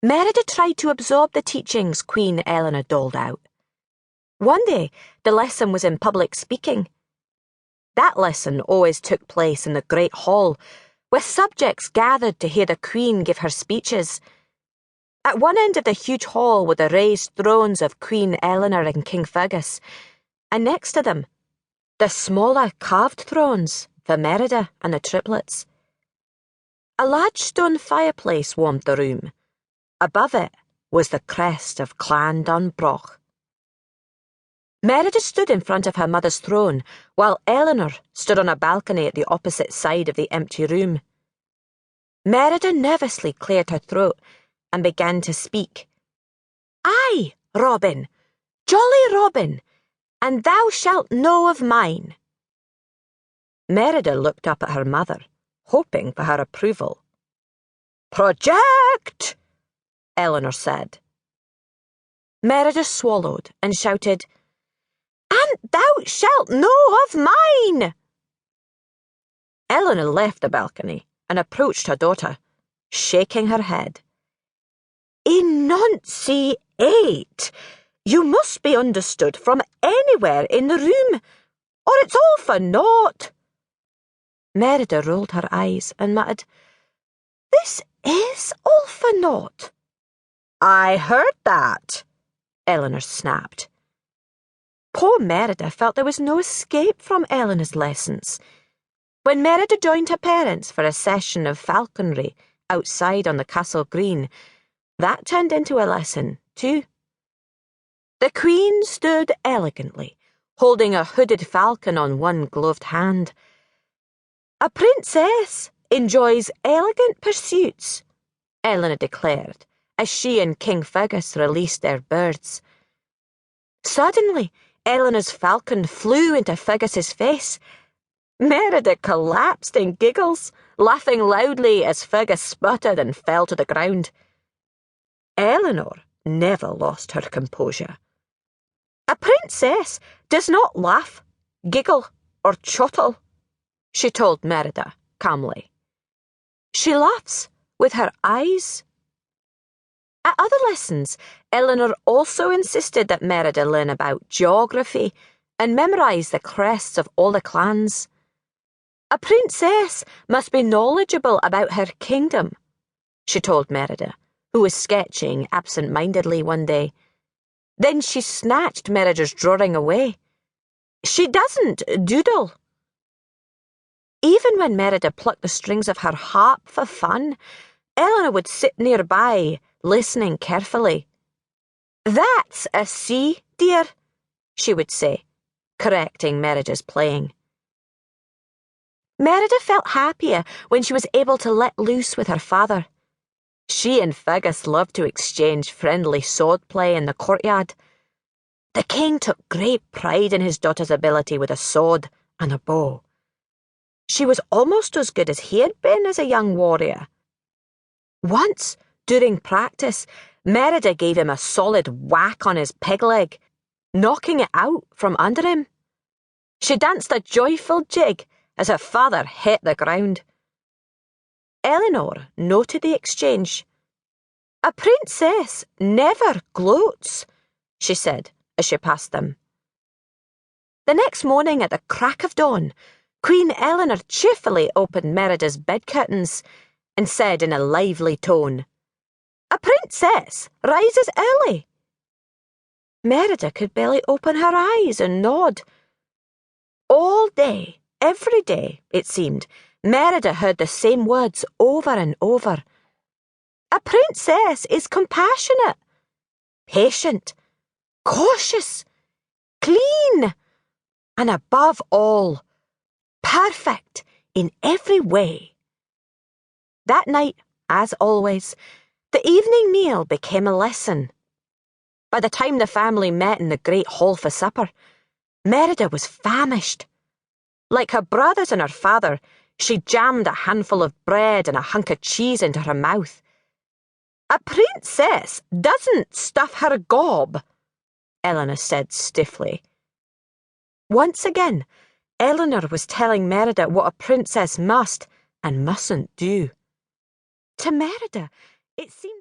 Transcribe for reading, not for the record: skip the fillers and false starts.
Merida tried to absorb the teachings Queen Eleanor doled out. One day, the lesson was in public speaking. That lesson always took place in the Great Hall, with subjects gathered to hear the Queen give her speeches. At one end of the huge hall were the raised thrones of Queen Eleanor and King Fergus, and next to them, the smaller carved thrones for Merida and the triplets. A large stone fireplace warmed the room. Above it was the crest of Clan Dunbroch. Merida stood in front of her mother's throne, while Eleanor stood on a balcony at the opposite side of the empty room. Merida nervously cleared her throat and began to speak. "Aye, Robin, jolly Robin, and thou shalt know of mine." Merida looked up at her mother, hoping for her approval. "Project!" Eleanor said. Merida swallowed and shouted, "And thou shalt know of mine!" Eleanor left the balcony and approached her daughter, shaking her head. "Enunciate! You must be understood from anywhere in the room, or it's all for naught." Merida rolled her eyes and muttered, "This is all for naught." "I heard that," Eleanor snapped. Poor Merida felt there was no escape from Eleanor's lessons. When Merida joined her parents for a session of falconry outside on the castle green, that turned into a lesson, too. The Queen stood elegantly, holding a hooded falcon on one gloved hand. "A princess enjoys elegant pursuits," Eleanor declared, as she and King Fergus released their birds. Suddenly, Eleanor's falcon flew into Fergus's face. Merida collapsed in giggles, laughing loudly as Fergus sputtered and fell to the ground. Eleanor never lost her composure. "A princess does not laugh, giggle, or chottle," she told Merida calmly. "She laughs with her eyes." At other lessons, Eleanor also insisted that Merida learn about geography and memorize the crests of all the clans. "A princess must be knowledgeable about her kingdom," she told Merida, who was sketching absent-mindedly one day. Then she snatched Merida's drawing away. "She doesn't doodle." Even when Merida plucked the strings of her harp for fun, Eleanor would sit nearby, listening carefully. "That's a C, dear," she would say, correcting Merida's playing. Merida felt happier when she was able to let loose with her father. She and Fergus loved to exchange friendly swordplay in the courtyard. The king took great pride in his daughter's ability with a sword and a bow. She was almost as good as he had been as a young warrior. Once, during practice, Merida gave him a solid whack on his peg leg, knocking it out from under him. She danced a joyful jig as her father hit the ground. Eleanor noted the exchange. "A princess never gloats," she said as she passed them. The next morning at the crack of dawn, Queen Eleanor cheerfully opened Merida's bed curtains and said in a lively tone, "A princess rises early." Merida could barely open her eyes and nod. All day, every day, it seemed, Merida heard the same words over and over. "A princess is compassionate, patient, cautious, clean, and above all, perfect in every way." That night, as always, the evening meal became a lesson. By the time the family met in the great hall for supper, Merida was famished. Like her brothers and her father, she jammed a handful of bread and a hunk of cheese into her mouth. "A princess doesn't stuff her gob," Eleanor said stiffly. Once again, Eleanor was telling Merida what a princess must and mustn't do. To Merida, it seemed